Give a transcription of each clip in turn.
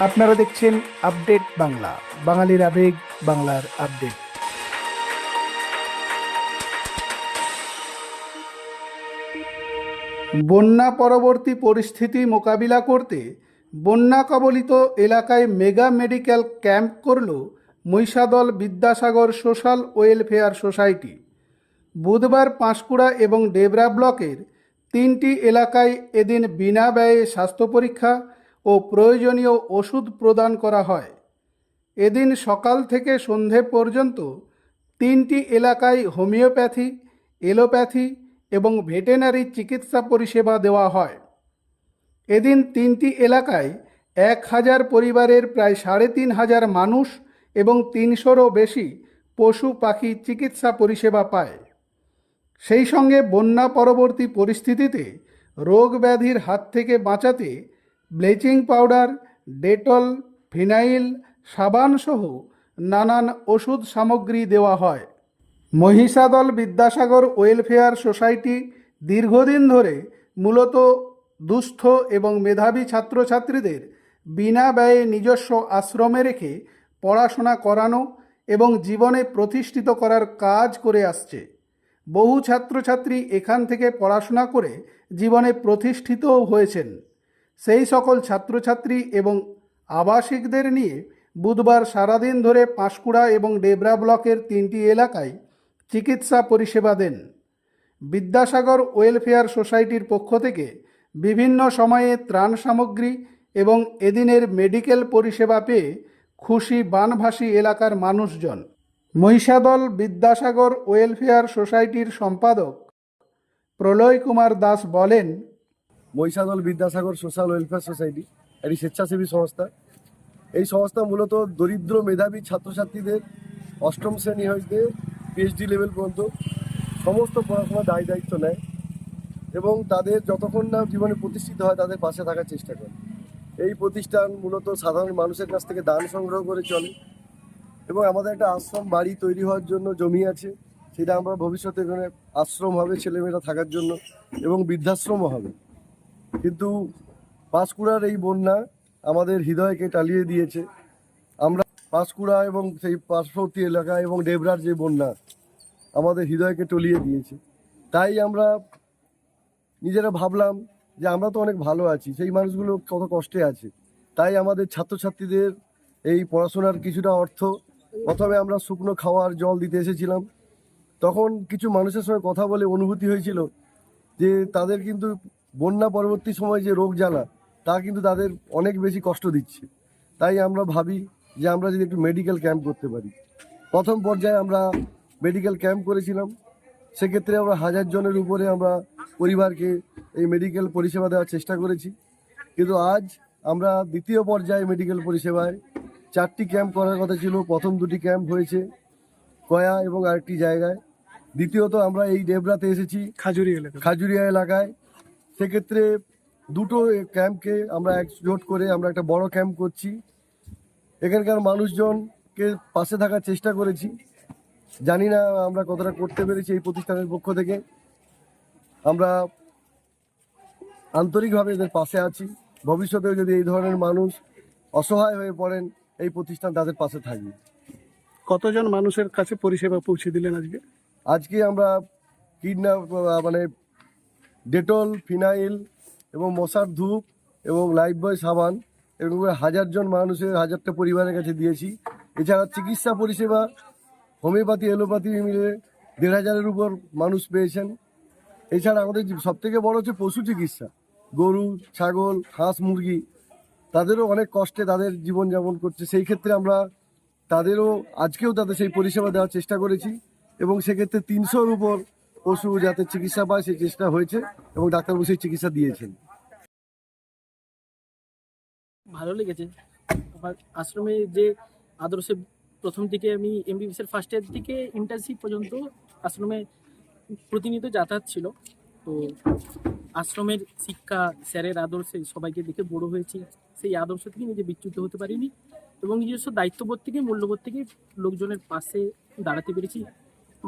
আপনারা দেখছেন আপডেট বাংলা, বাঙালির আবেগ, বাংলার আপডেট। বন্যা পরবর্তী পরিস্থিতি মোকাবিলা করতে বন্যা কবলিত এলাকায় মেগা মেডিকেল ক্যাম্প করল Mahishadal Vidyasagar social welfare society. বুধবার পাঁশকুড়া এবং ডেবরা ব্লকের 3টি এলাকায় এদিন বিনা ব্যয়ে স্বাস্থ্য পরীক্ষা ও প্রয়োজনীয় ওষুধ প্রদান করা হয়। এদিন সকাল থেকে সন্ধে পর্যন্ত 3টি এলাকায় হোমিওপ্যাথি, এলোপ্যাথি এবং ভেটেনারি চিকিৎসা পরিষেবা দেওয়া হয়। এদিন 3টি এলাকায় 1000 পরিবারের প্রায় 3500 মানুষ এবং 300রও বেশি পশু পাখি চিকিৎসা পরিষেবা পায়। সেই সঙ্গে বন্যা পরবর্তী পরিস্থিতিতে রোগ ব্যাধির হাত থেকে বাঁচাতে ব্লিচিং পাউডার, ডেটল, ফিনাইল, সাবান সহ নানান ওষুধ সামগ্রী দেওয়া হয়। মহিষাদল বিদ্যাসাগর ওয়েলফেয়ার সোসাইটি দীর্ঘদিন ধরে মূলত দুস্থ এবং মেধাবী ছাত্রছাত্রীদের বিনা ব্যয়ে নিজস্ব আশ্রমে রেখে পড়াশোনা করানো এবং জীবনে প্রতিষ্ঠিত করার কাজ করে আসছে। বহু ছাত্রছাত্রী এখান থেকে পড়াশোনা করে জীবনে প্রতিষ্ঠিতও হয়েছেন। সেই সকল ছাত্রছাত্রী এবং আবাসিকদের নিয়ে বুধবার সারাদিন ধরে পাঁশকুড়া এবং ডেবরা ব্লকের 3টি এলাকায় চিকিৎসা পরিষেবা দেন। বিদ্যাসাগর ওয়েলফেয়ার সোসাইটির পক্ষ থেকে বিভিন্ন সময়ে ত্রাণ সামগ্রী এবং এদিনের মেডিকেল পরিষেবা পেয়ে খুশি বানভাসী এলাকার মানুষজন। মহিষাদল বিদ্যাসাগর ওয়েলফেয়ার সোসাইটির সম্পাদক প্রলয় কুমার দাস বলেন, Mahishadal Vidyasagar social welfare society একটি স্বেচ্ছাসেবী সংস্থা। এই সংস্থা মূলত দরিদ্র মেধাবী ছাত্রছাত্রীদের অষ্টম শ্রেণী হইতে পিএইচডি লেভেল পর্যন্ত সমস্ত পড়াশোনার দায়িত্ব নেয় এবং তাদের যতক্ষণ না জীবনে প্রতিষ্ঠিত হয় তাদের পাশে থাকার চেষ্টা করে। এই প্রতিষ্ঠান মূলত সাধারণ মানুষের কাছ থেকে দান সংগ্রহ করে চলে এবং আমাদের একটা আশ্রম বাড়ি তৈরি হওয়ার জন্য জমি আছে, সেটা আমরা ভবিষ্যতে এখানে আশ্রম হবে ছেলেমেয়েরা থাকার জন্য এবং বৃদ্ধাশ্রমও হবে। কিন্তু পাঁশকুড়ার এই বন্যা আমাদের হৃদয়কে টালিয়ে দিয়েছে। আমরা পাঁশকুড়া এবং সেই পার্শ্ববর্তী এলাকা এবং ডেবরার যে বন্যা আমাদের হৃদয়কে টলিয়ে দিয়েছে। তাই আমরা নিজেরা ভাবলাম যে আমরা তো অনেক ভালো আছি, সেই মানুষগুলো কত কষ্টে আছে। তাই আমাদের ছাত্রছাত্রীদের এই পড়াশোনার কিছুটা অর্থ প্রথমে আমরা শুকনো খাওয়ার জল দিতে এসেছিলাম। তখন কিছু মানুষের সঙ্গে কথা বলে অনুভূতি হয়েছিল যে তাদের কিন্তু বন্যা পরবর্তী সময় যে রোগ জ্বালা তা কিন্তু তাদের অনেক বেশি কষ্ট দিচ্ছে। তাই আমরা ভাবি যে আমরা যদি একটু মেডিকেল ক্যাম্প করতে পারি। প্রথম পর্যায়ে আমরা মেডিকেল ক্যাম্প করেছিলাম, সেক্ষেত্রে আমরা 1000 জনের উপরে আমরা পরিবারকে এই মেডিকেল পরিষেবা দেওয়ার চেষ্টা করেছি। কিন্তু আজ আমরা দ্বিতীয় পর্যায়ে মেডিকেল পরিষেবায় 4টি ক্যাম্প করার কথা ছিল। প্রথম 2টি ক্যাম্প হয়েছে কয়া এবং আরেকটি জায়গায়। দ্বিতীয়ত আমরা এই ডেবরাতে এসেছি খাজুরিয়া এলাকায়। সেক্ষেত্রে দুটো ক্যাম্পকে আমরা একজোট করে আমরা একটা বড় ক্যাম্প করছি। এখানকার মানুষজনকে পাশে থাকার চেষ্টা করেছি। জানি না আমরা কতটা করতে পেরেছি। এই প্রতিষ্ঠানের পক্ষ থেকে আমরা আন্তরিকভাবে এদের পাশে আছি। ভবিষ্যতেও যদি এই ধরনের মানুষ অসহায় হয়ে পড়েন, এই প্রতিষ্ঠান তাদের পাশে থাকবে। কতজন মানুষের কাছে পরিষেবা পৌঁছে দিলেন আজকে? আজকে আমরা ডেটল, ফিনাইল এবং মশার ধূপ এবং লাইফবয় সাবান এরকম করে 1000 জন মানুষের 1000টা পরিবারের কাছে দিয়েছি। এছাড়া চিকিৎসা পরিষেবা হোমিওপ্যাথি, এলোপ্যাথি মিলে 1500-এর উপর মানুষ পেয়েছেন। এছাড়া আমাদের সবথেকে বড় হচ্ছে পশু চিকিৎসা। গরু, ছাগল, হাঁস, মুরগি তাদেরও অনেক কষ্টে তাদের জীবনযাপন করছে। সেই ক্ষেত্রে আমরা আজকেও তাদের সেই পরিষেবা দেওয়ার চেষ্টা করেছি এবং সেক্ষেত্রে 300-র উপর পশু যাতে চিকিৎসা পায় সেই চেষ্টা হয়েছে এবং ডাক্তারবাবু সেই চিকিৎসা দিয়েছেন। ভালো লেগেছে আমার আশ্রমে যে আদর্শে প্রথম থেকে আমি এমবিবিএস এর ফার্স্ট ইয়ার থেকে ইন্টার্নশিপ পর্যন্ত আশ্রমে প্রতিনিয়ত যাতায়াত ছিল। তো আশ্রমের শিক্ষা, স্যারের আদর্শে সবাইকে দেখে বড় হয়েছি। সেই আদর্শ থেকে নিজে বিচ্যুত হতে পারিনি এবং নিজস্ব দায়িত্ববোধ থেকে, মূল্যবোধ থেকে লোকজনের পাশে দাঁড়াতে পেরেছি।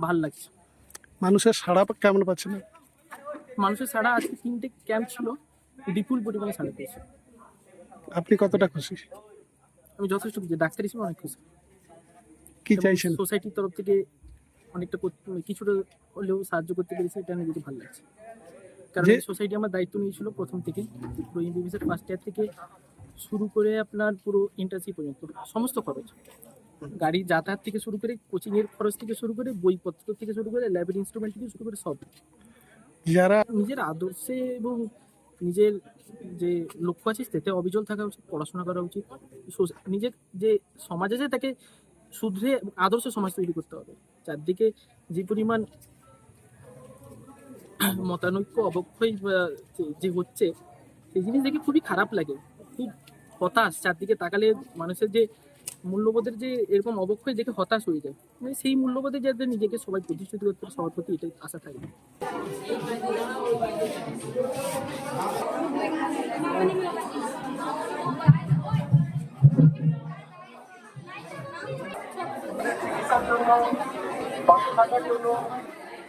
ভাল লাগছে। মানুষের সাড়া কেমন পাচ্ছেন? মানুষের সাড়া, আজকে 3টে ক্যাম্প ছিল, বিপুল পরিমাণে সাড়া পেয়েছে। আপনি কতটা খুশি? আমি যথেষ্ট খুশি, ডাক্তার হিসেবে অনেক খুশি। কি চাইছেন? সোসাইটির তরফ থেকে অনেকটা কিছুটা হলেও সাহায্য করতে পেরেছি, এটা নিজেকে ভালো লাগছে। কারণ যে- সোসাইটি আমার দায়িত্ব নিয়েছিল প্রথম থেকে, পুরো এমবিবিএস এর ফার্স্ট ইয়ার থেকে শুরু করে আপনার পুরো ইন্টার্নশিপ পর্যন্ত সমস্ত খরচ, গাড়ি যাতায়াত থেকে শুরু করে কোচিং এর খরচ থেকে শুরু করে বইপত্র থেকে শুরু করে ল্যাবের ইনস্ট্রুমেন্ট থেকে শুরু করে সব। যারা নিজের আদর্শে এবং নিজের যে লক্ষ্য আছে সেটা অবিচল থাকা উচিত, পড়াশোনা করা উচিত, নিজের যে সমাজ আছে তাকে শুধরে আদর্শ সমাজ তৈরি করতে হবে। চারদিকে যে পরিমাণ মতানৈক্য অবক্ষয় যে হচ্ছে, সেই জিনিস দেখে খুবই খারাপ লাগে, খুব হতাশ। চারদিকে তাকালে মানুষের যে মূল্যবোধের যে এরকম অবক্ষয় দেখে হতাশ হয়ে যায়। মানে সেই মূল্যবোধে যাতে নিজেকে সবাই প্রতিষ্ঠিত করতে পারে, সবার প্রতি এটাই আশা থাকবে। চিকিৎসার জন্য পাশে থাকার জন্য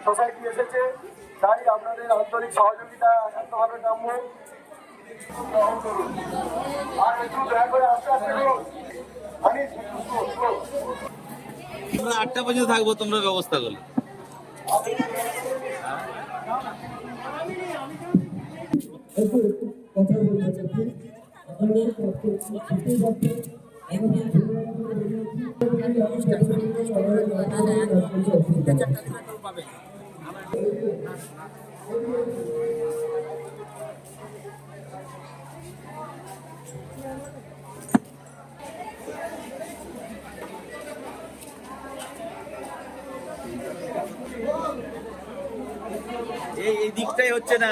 সোসাইটি এসেছে, তাই আপনাদের আন্তরিক সহযোগিতা একান্তভাবে কাম্য। গ্রহণ করুন আর একটু দয়া করে আস্তে আস্তে করুন। আমরা 8টা পর্যন্ত থাকবো, তোমরা ব্যবস্থা করলে। এই দিকটাই হচ্ছে না।